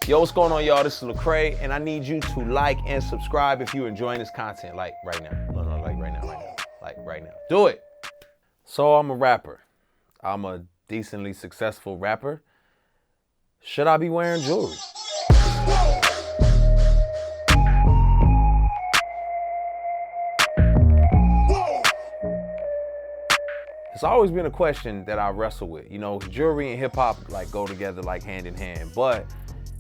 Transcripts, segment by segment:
Yo, what's going on, y'all? This is Lecrae, and I need you to like and subscribe if you're enjoying this content. Like right now. No, like right now. Like right now. Do it. So I'm a rapper. I'm a decently successful rapper. Should I be wearing jewelry? It's always been a question that I wrestle with. You know, jewelry and hip hop like go together like hand in hand, but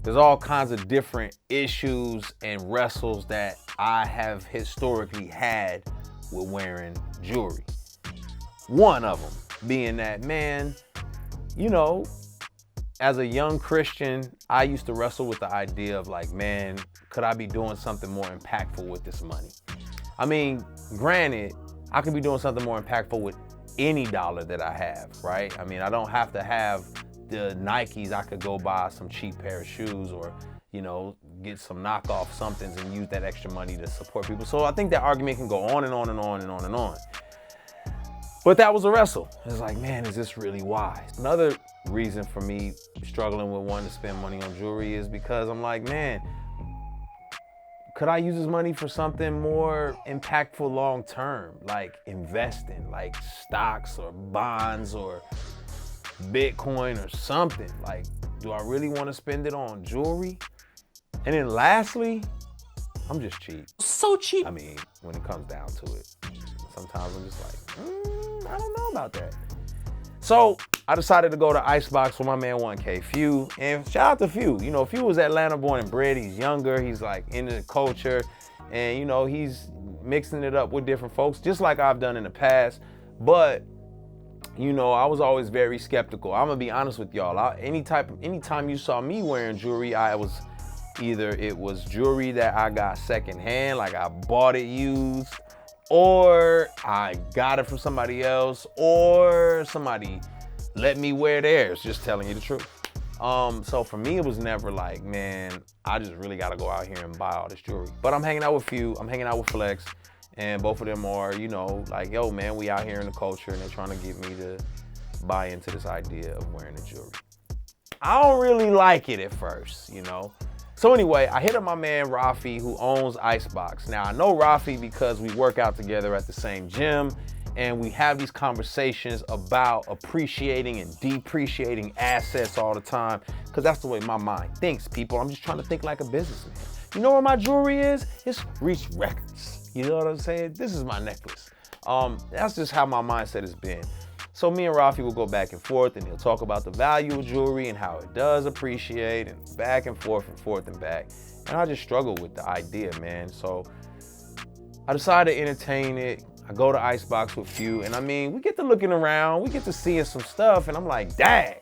there's all kinds of different issues and wrestles that I have historically had with wearing jewelry. One of them being that, man, you know, as a young Christian, I used to wrestle with the idea of like, man, could I be doing something more impactful with this money? I mean, granted, I could be doing something more impactful with any dollar that I have, right? I mean, I don't have to have the Nikes. I could go buy some cheap pair of shoes or, you know, get some knockoff somethings and use that extra money to support people. So I think that argument can go on and on and on and on and on. But that was a wrestle. It's like, man, is this really wise? Another reason for me struggling with wanting to spend money on jewelry is because I'm like, man, could I use this money for something more impactful long-term, like investing, like stocks or bonds or Bitcoin or something? Like, do I really want to spend it on jewelry? And then lastly, I'm just cheap. So cheap. I mean, when it comes down to it, sometimes I'm just like, I don't know about that. So I decided to go to Icebox with my man 1K, Few, and shout out to Few. You know, Few was Atlanta born and bred. He's younger. He's like into the culture, and you know, he's mixing it up with different folks, just like I've done in the past. But you know, I was always very skeptical. I'm gonna be honest with y'all. Anytime you saw me wearing jewelry, either it was jewelry that I got secondhand, like I bought it used, or I got it from somebody else, or somebody let me wear theirs, just telling you the truth. So for me, it was never like, man, I just really gotta go out here and buy all this jewelry. But I'm hanging out with Few, I'm hanging out with Flex, and both of them are, you know, like, yo, man, we out here in the culture, and they're trying to get me to buy into this idea of wearing the jewelry. I don't really like it at first, you know? So anyway, I hit up my man Rafi, who owns Icebox. Now I know Rafi because we work out together at the same gym, and we have these conversations about appreciating and depreciating assets all the time, because that's the way my mind thinks, people. I'm just trying to think like a businessman. You know where my jewelry is? It's Reach Records. You know what I'm saying? This is my necklace. That's just how my mindset has been. So me and Rafi will go back and forth, and he'll talk about the value of jewelry and how it does appreciate, and back and forth and back. And I just struggle with the idea, man. So I decided to entertain it. I go to Icebox with Few, and I mean, we get to looking around, we get to seeing some stuff, and I'm like, dang,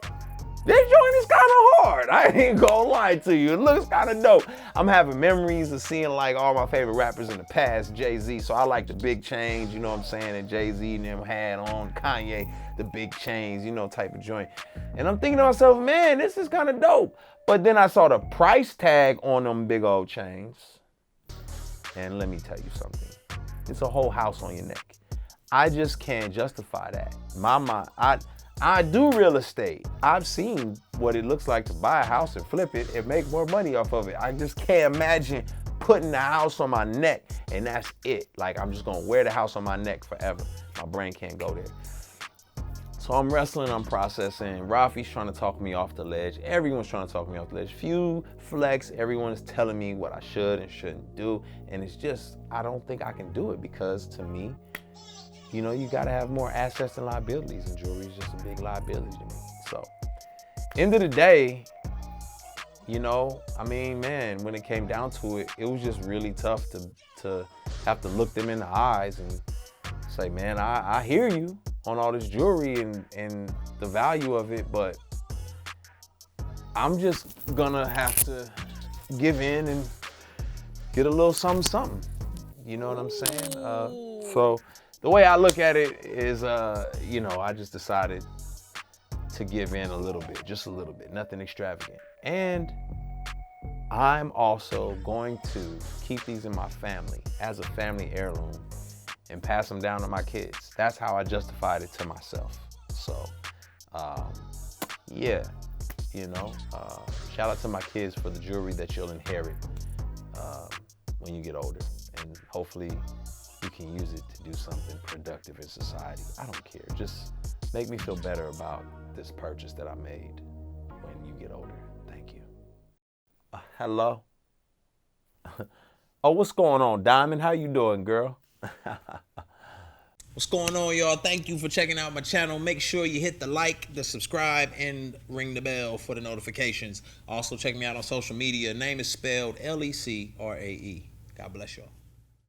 this joint is kind of hard. I ain't gonna lie to you. It looks kind of dope. I'm having memories of seeing like all my favorite rappers in the past, Jay-Z. So I like the big chains, you know what I'm saying, that Jay-Z and them had on, Kanye, the big chains, you know, type of joint. And I'm thinking to myself, man, this is kind of dope. But then I saw the price tag on them big old chains. And let me tell you something. It's a whole house on your neck. I just can't justify that. My mind, I do real estate. I've seen what it looks like to buy a house and flip it and make more money off of it. I just can't imagine putting the house on my neck and that's it. Like, I'm just gonna wear the house on my neck forever. My brain can't go there. So I'm wrestling, I'm processing. Rafi's trying to talk me off the ledge. Everyone's trying to talk me off the ledge. Few, Flex, everyone is telling me what I should and shouldn't do. And it's just, I don't think I can do it because to me, you know, you gotta have more assets and liabilities, and jewelry is just a big liability to me. So, end of the day, you know, I mean, man, when it came down to it, it was just really tough to have to look them in the eyes and say, man, I hear you on all this jewelry and the value of it, but I'm just gonna have to give in and get a little something. You know what I'm saying? So the way I look at it is, you know, I just decided to give in a little bit, just a little bit, nothing extravagant. And I'm also going to keep these in my family as a family heirloom and pass them down to my kids. That's how I justified it to myself. So, yeah, you know, Shout out to my kids for the jewelry that you'll inherit when you get older. And hopefully you can use it to do something productive in society. I don't care. Just make me feel better about this purchase that I made when you get older. Thank you. Hello? Oh, what's going on, Diamond? How you doing, girl? What's going on, y'all? Thank you for checking out my channel. Make sure you hit the like, the subscribe, and ring the bell for the notifications. Also, check me out on social media. Name is spelled Lecrae. God bless y'all.